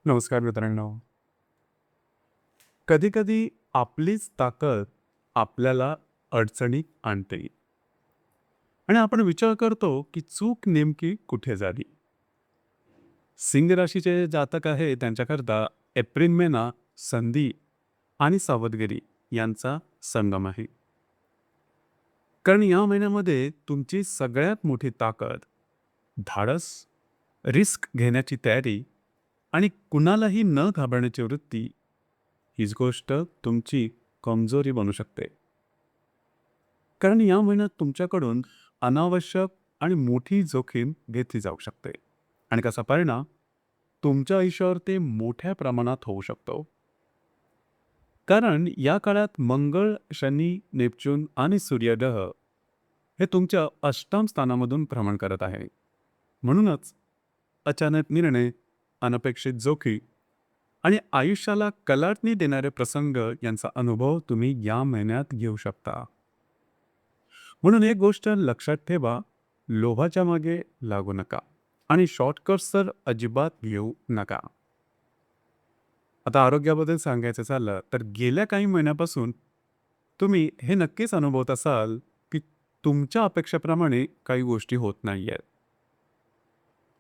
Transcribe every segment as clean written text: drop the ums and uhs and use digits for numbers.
नमस्कार मित्रांनो. कधी-कधी आपलीच ताकद आपल्याला अडचणीत आणते आणि आपण विचार करतो, की चूक नेमकी कुठे झाली? सिंह राशीचे जातक आहे त्यांच्याकरता एप्रिल महिना संधी आणि सावधगिरी यांचा संगम आहे. कारण या महिन्यामध्ये तुमची सगळ्यात मोठी ताकद, धाडस, रिस्क घेण्याची तयारी आणि कुणालाही न घाबरण्याची वृत्ती हीच गोष्ट तुमची कमजोरी बनू शकते. कारण या महिन्यात तुमच्याकडून अनावश्यक आणि मोठी जोखीम घेतली जाऊ शकते आणि कसा परिणाम तुमच्या आयुष्यावर ते मोठ्या प्रमाणात होऊ शकतो. कारण या काळात मंगळ, शनी, नेपच्यून आणि सूर्यग्रह हे तुमच्या अष्टम स्थानामधून भ्रमण करत आहे. म्हणूनच अचानक निर्णय, अनपेक्षित जोखीम आणि आयुष्याला कलाटणी देणारे प्रसंग यांचा अनुभव तुम्ही या महिन्यात घेऊ शकता. म्हणून एक गोष्ट लक्षात ठेवा, लोभाच्या मागे लागू नका आणि शॉर्टकट्स तर अजिबात घेऊ नका. आता आरोग्याबद्दल सांगायचं झालं तर गेल्या काही महिन्यापासून तुम्ही हे नक्कीच अनुभवत असाल की तुमच्या अपेक्षेप्रमाणे काही गोष्टी होत नाही आहेत.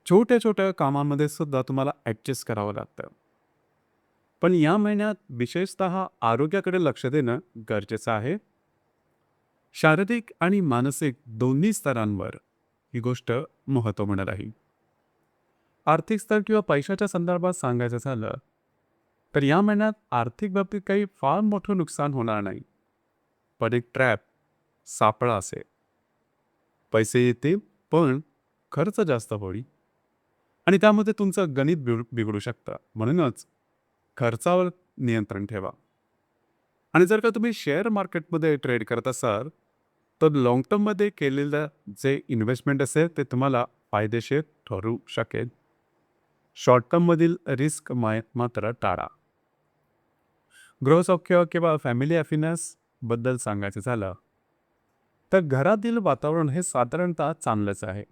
छोट्या छोट्या कामांमध्ये सुद्धा तुम्हाला ॲडजस्ट करावं लागतं. पण या महिन्यात विशेषतः आरोग्याकडे लक्ष देणं गरजेचं आहे. शारीरिक आणि मानसिक दोन्ही स्तरांवर ही गोष्ट महत्त्वपूर्ण राहील. आर्थिक स्तर किंवा पैशाच्या संदर्भात सांगायचं झालं तर या महिन्यात आर्थिक बाबतीत काही फार मोठं नुकसान होणार नाही. पण एक ट्रॅप सापळा असेल. पैसे येतील पण खर्च जास्त होईल आणि त्यामध्ये तुमचं गणित बिघडू शकतं. म्हणूनच खर्चावर नियंत्रण ठेवा. आणि जर का तुम्ही शेअर मार्केटमध्ये ट्रेड करत असाल तर लाँग टर्ममध्ये केलेलं जे इन्व्हेस्टमेंट असेल ते तुम्हाला फायदेशीर ठरू शकेल. शॉर्ट टर्ममधील रिस्क मात्र टाळा. गृहसौख्य किंवा फॅमिली हॅपीनेस बद्दल सांगायचं झालं तर घरातील वातावरण हे साधारणतः चांगलंच आहे.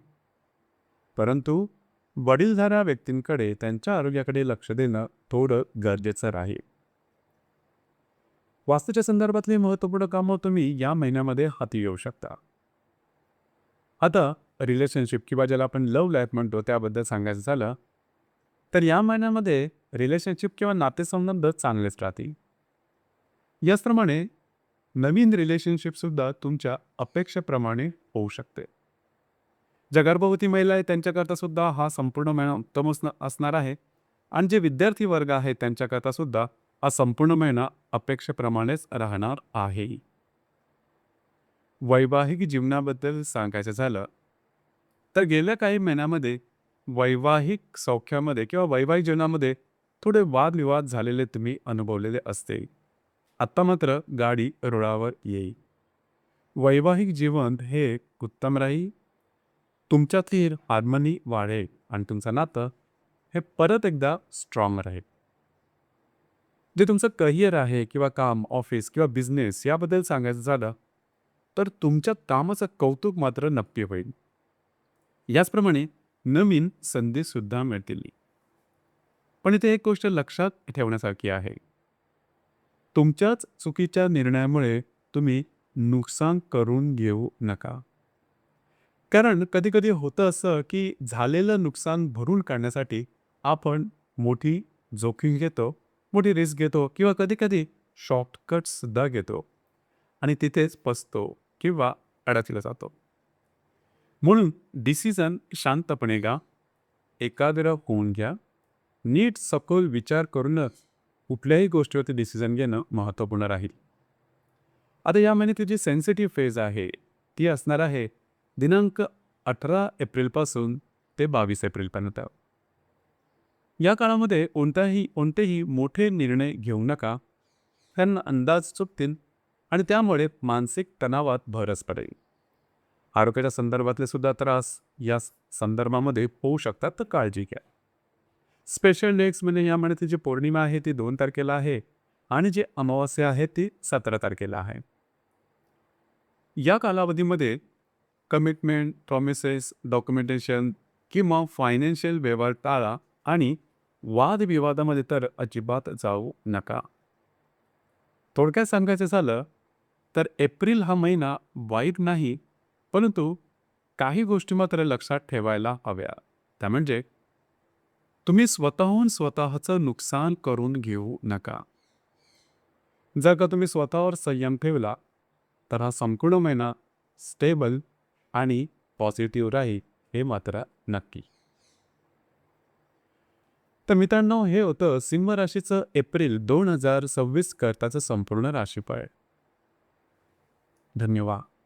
परंतु वडीलधाऱ्या व्यक्तींकडे त्यांच्या आरोग्याकडे लक्ष देणं थोडं गरजेचं राहील. वास्तूच्या संदर्भातली महत्त्वपूर्ण कामं तुम्ही या महिन्यामध्ये हाती येऊ शकता. आता रिलेशनशिप किंवा ज्याला आपण लव्ह लाईफ म्हणतो त्याबद्दल सांगायचं झालं तर या महिन्यामध्ये रिलेशनशिप किंवा नातेसंबंध चांगलेच राहतील. याचप्रमाणे नवीन रिलेशनशिपसुद्धा तुमच्या अपेक्षेप्रमाणे होऊ शकते. ज्या गर्भवती महिला आहे त्यांच्याकरता सुद्धा हा संपूर्ण महिना उत्तम असणार आहे आणि जे विद्यार्थी वर्ग आहे त्यांच्याकरता सुद्धा हा संपूर्ण महिना अपेक्षेप्रमाणेच राहणार आहे. वैवाहिक जीवनाबद्दल सांगायचं झालं तर गेल्या काही महिन्यामध्ये वैवाहिक सौख्यामध्ये किंवा वैवाहिक जीवनामध्ये थोडे वादविवाद झालेले तुम्ही अनुभवलेले असते. आत्ता मात्र गाडी रुळावर येईल. वैवाहिक जीवन हे उत्तम राहील. तुमच्यातील हार्मनी वाढेल आणि तुमचं नातं हे परत एकदा स्ट्रॉंग राहील. जे तुमचं करिअर आहे किंवा काम, ऑफिस किंवा बिझनेस याबद्दल सांगायचं झालं तर तुमच्या कामाचं कौतुक मात्र नक्की होईल. याचप्रमाणे नवीन संधीसुद्धा मिळतील. पण इथे एक गोष्ट लक्षात ठेवण्यासारखी आहे. तुमच्याच चुकीच्या निर्णयामुळे तुम्ही नुकसान करून घेऊ नका. कारण कधी-कधी होतं असं, की झालेलं नुकसान भरून काढण्यासाठी आपण मोठी जोखीम घेतो, मोठी रिस्क घेतो किंवा कधी-कधी शॉर्टकट्ससुद्धा घेतो आणि तिथेच फसतो किंवा अडकला जातो. म्हणून डिसिजन शांतपणे घ्या, एकाग्र होऊन घ्या, नीट सखोल विचार करूनच कुठल्याही गोष्टीवरती डिसिजन घेणं महत्त्वपूर्ण राहील. आता या महिन्याची जी सेन्सिटिव्ह फेज आहे, ती असणार आहे दिनांक 18 एप्रिलपासून ते 22 एप्रिलपर्यंत. या काळामध्ये कोणतेही मोठे निर्णय घेऊ नका, त्यांना अंदाज चुकतील आणि त्यामुळे मानसिक तणावात भरच पडेल. आरोग्याच्या संदर्भातले सुद्धा त्रास या संदर्भामध्ये होऊ शकतात, तर काळजी घ्या. स्पेशल डेट्स म्हणजे या महिन्याची जी पौर्णिमा आहे ती 2 तारखेला आहे आणि जी अमावास्या आहे ती 17 तारखेला आहे. या कालावधीमध्ये कमिटमेंट, प्रॉमिसेस, डॉक्युमेंटेशन किंवा फायनान्शियल व्यवहार टाळा आणि वादविवादामध्ये तर अजिबात जाऊ नका. थोडक्यात सांगायचं झालं तर एप्रिल हा महिना वाईट नाही, परंतु काही गोष्टी मात्र लक्षात ठेवायला हव्या. त्या म्हणजे तुम्ही स्वतःहून स्वतःचं नुकसान करून घेऊ नका. जर का तुम्ही स्वतःवर संयम ठेवला तर हा संपूर्ण महिना स्टेबल आणि पॉझिटिव्ह राहील, हे मात्र नक्की. तर मित्रांनो, हे होतं सिंह राशीचं एप्रिल 2026 करताचं संपूर्ण राशीफळ. धन्यवाद.